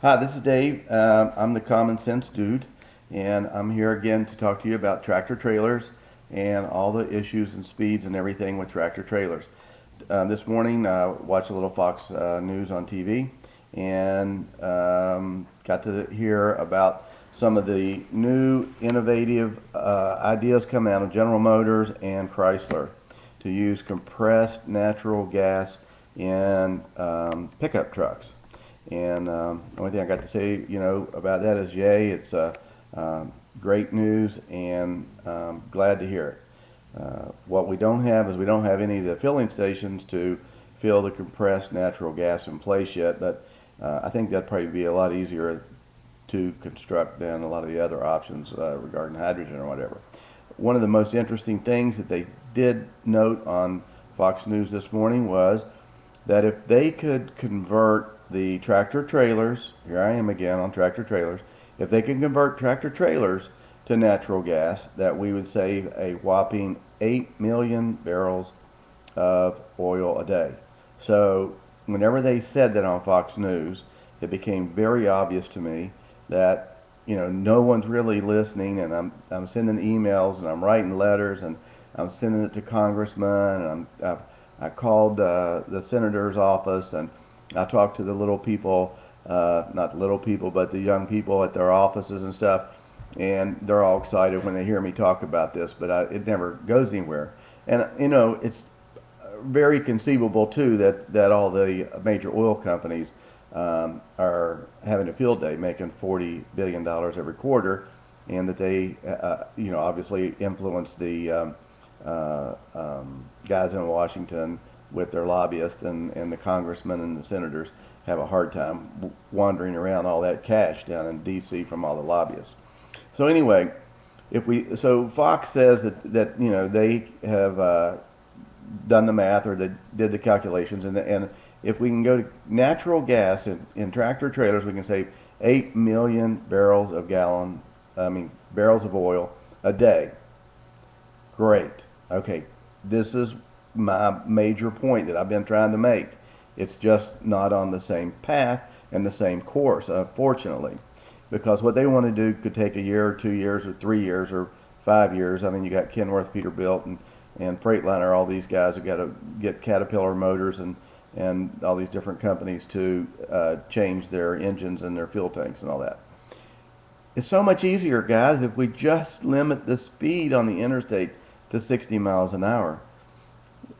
Hi, this is Dave. I'm the Common Sense Dude, and I'm here again to talk to you about tractor trailers and all the issues and speeds and everything with tractor trailers. This morning, watched a little Fox News on TV and got to hear about some of the new innovative ideas coming out of General Motors and Chrysler to use compressed natural gas in pickup trucks. And the only thing I got to say, about that is yay. It's great news, and glad to hear it. What we don't have is we don't have any of the filling stations to fill the compressed natural gas in place yet, but I think that'd probably be a lot easier to construct than a lot of the other options regarding hydrogen or whatever. One of the most interesting things that they did note on Fox News this morning was that if they could convert the tractor trailers, here I am again on tractor trailers, if they can convert tractor trailers to natural gas, that we would save a whopping 8 million barrels of oil a day. So whenever they said that on Fox News, it became very obvious to me that no one's really listening, and I'm sending emails and I'm writing letters and I'm sending it to congressmen, and I called the senator's office, and I talked to the little people, not little people, but the young people at their offices and stuff, and they're all excited when they hear me talk about this, but it never goes anywhere. And it's very conceivable too that all the major oil companies are having a field day, making $40 billion every quarter, and that they, obviously influence the guys in Washington with their lobbyists, and the congressmen and the senators have a hard time wandering around all that cash down in D.C. from all the lobbyists. So anyway, so Fox says that they have done the math, or they did the calculations, and if we can go to natural gas in tractor trailers, we can save 8 million barrels of oil a day. Great. Okay, this is my major point that I've been trying to make. It's just not on the same path and the same course, unfortunately, because what they want to do could take a year or 2 years or 3 years or 5 years. I mean, you got Kenworth, Peterbilt, and Freightliner, all these guys have got to get Caterpillar Motors and all these different companies to change their engines and their fuel tanks and all that. It's so much easier, guys, if we just limit the speed on the interstate to 60 miles an hour.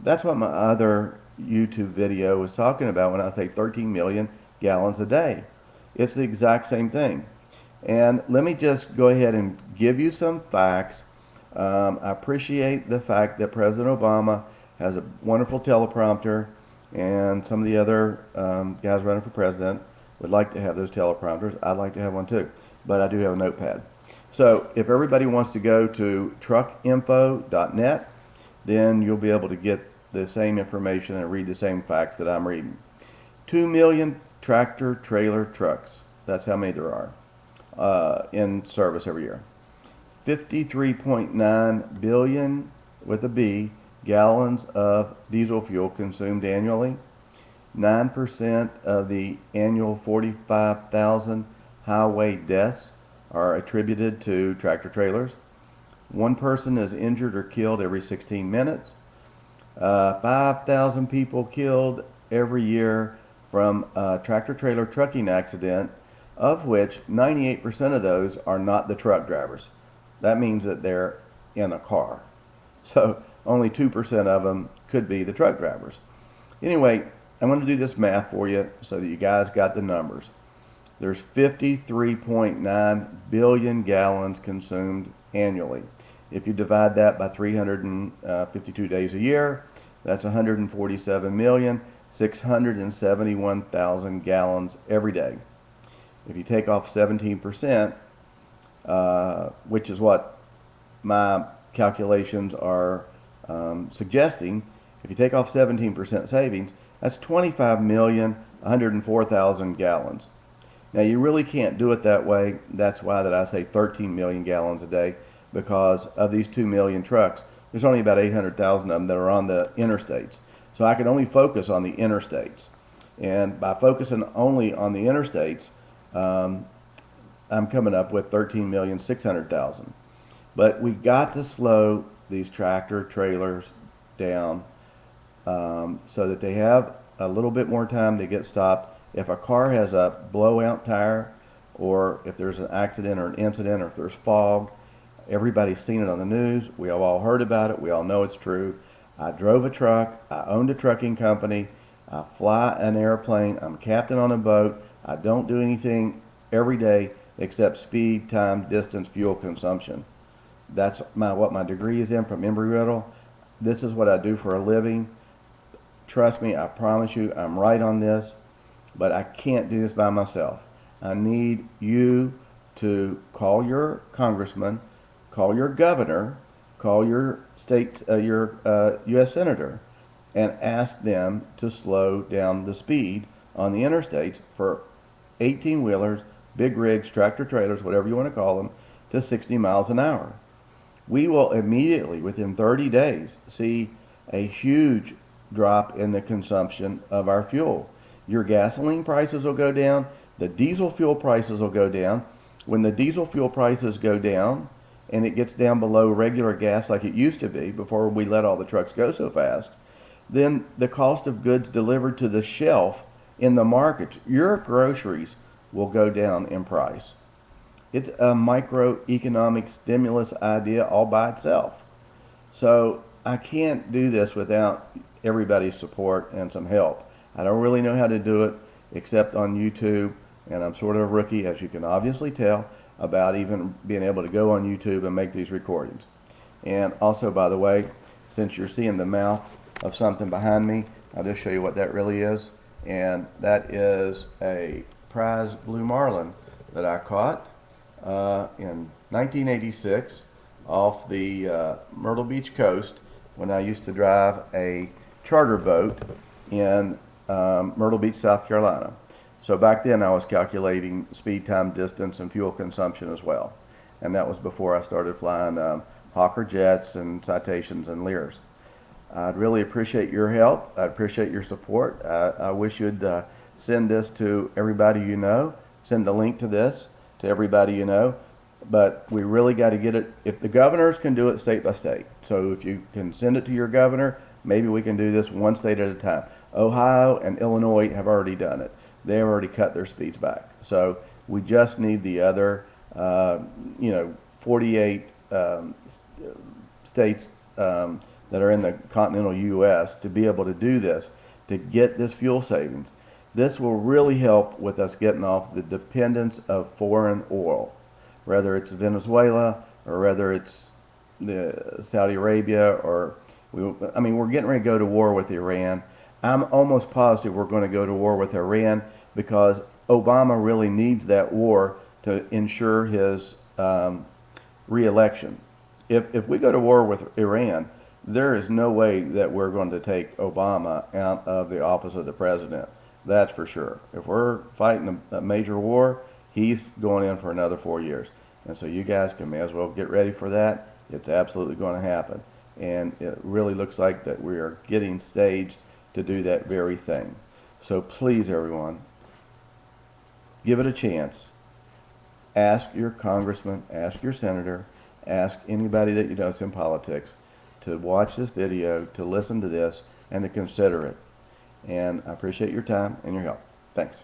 That's what my other YouTube video was talking about when I say 13 million gallons a day. It's the exact same thing. And let me just go ahead and give you some facts. I appreciate the fact that President Obama has a wonderful teleprompter, and some of the other guys running for president would like to have those teleprompters. I'd like to have one too, but I do have a notepad. So if everybody wants to go to truckinfo.net, then you'll be able to get the same information and read the same facts that I'm reading. 2 million tractor trailer trucks, that's how many there are, in service every year. 53.9 billion, with a B, gallons of diesel fuel consumed annually. 9% of the annual 45,000 highway deaths are attributed to tractor trailers. One person is injured or killed every 16 minutes. 5,000 people killed every year from a tractor trailer trucking accident, of which 98% of those are not the truck drivers. That means that they're in a car. So only 2% of them could be the truck drivers. Anyway, I'm going to do this math for you so that you guys got the numbers. There's 53.9 billion gallons consumed annually. If you divide that by 352 days a year, that's 147,671,000 gallons every day. If you take off 17%, which is what my calculations are suggesting, if you take off 17% savings, that's 25,104,000 gallons. Now, you really can't do it that way. That's why that I say 13 million gallons a day, because of these 2 million trucks, there's only about 800,000 of them that are on the interstates. So I can only focus on the interstates. And by focusing only on the interstates, I'm coming up with 13,600,000. But we got to slow these tractor trailers down so that they have a little bit more time to get stopped. If a car has a blowout tire, or if there's an accident or an incident, or if there's fog, everybody's seen it on the news. We have all heard about it. We all know it's true. I drove a truck. I owned a trucking company. I fly an airplane. I'm captain on a boat. I don't do anything every day except speed, time, distance, fuel consumption. That's what my degree is in from Embry-Riddle. This is what I do for a living. Trust me, I promise you, I'm right on this, but I can't do this by myself. I need you to call your congressman, call your governor, call your U.S. senator, and ask them to slow down the speed on the interstates for 18-wheelers, big rigs, tractor trailers, whatever you want to call them, to 60 miles an hour. We will immediately, within 30 days, see a huge drop in the consumption of our fuel. Your gasoline prices will go down. The diesel fuel prices will go down. When the diesel fuel prices go down and it gets down below regular gas like it used to be before we let all the trucks go so fast, then the cost of goods delivered to the shelf in the markets, your groceries, will go down in price. It's a microeconomic stimulus idea all by itself. So I can't do this without everybody's support and some help. I don't really know how to do it except on YouTube, and I'm sort of a rookie, as you can obviously tell, about even being able to go on YouTube and make these recordings. And also, by the way, since you're seeing the mouth of something behind me, I'll just show you what that really is. And that is a prize blue marlin that I caught in 1986 off the Myrtle Beach coast when I used to drive a charter boat in Myrtle Beach, South Carolina. So back then I was calculating speed, time, distance, and fuel consumption as well. And that was before I started flying Hawker jets and Citations and Lears. I'd really appreciate your help. I appreciate your support. I wish you'd send this to everybody you know. Send a link to this to everybody you know. But we really got to get it. If the governors can do it state by state, so if you can send it to your governor, maybe we can do this one state at a time. Ohio and Illinois have already done it. They've already cut their speeds back. So we just need the other, 48 states that are in the continental U.S. to be able to do this, to get this fuel savings. This will really help with us getting off the dependence of foreign oil, whether it's Venezuela or whether it's Saudi Arabia, or we're getting ready to go to war with Iran. I'm almost positive we're going to go to war with Iran because Obama really needs that war to ensure his re-election. If we go to war with Iran, there is no way that we're going to take Obama out of the office of the president. That's for sure. If we're fighting a major war, he's going in for another 4 years. And so you guys may as well get ready for that. It's absolutely going to happen. And it really looks like that we are getting staged to do that very thing. So please, everyone, give it a chance. Ask your congressman, ask your senator, ask anybody that you know is in politics to watch this video, to listen to this, and to consider it. And I appreciate your time and your help. Thanks.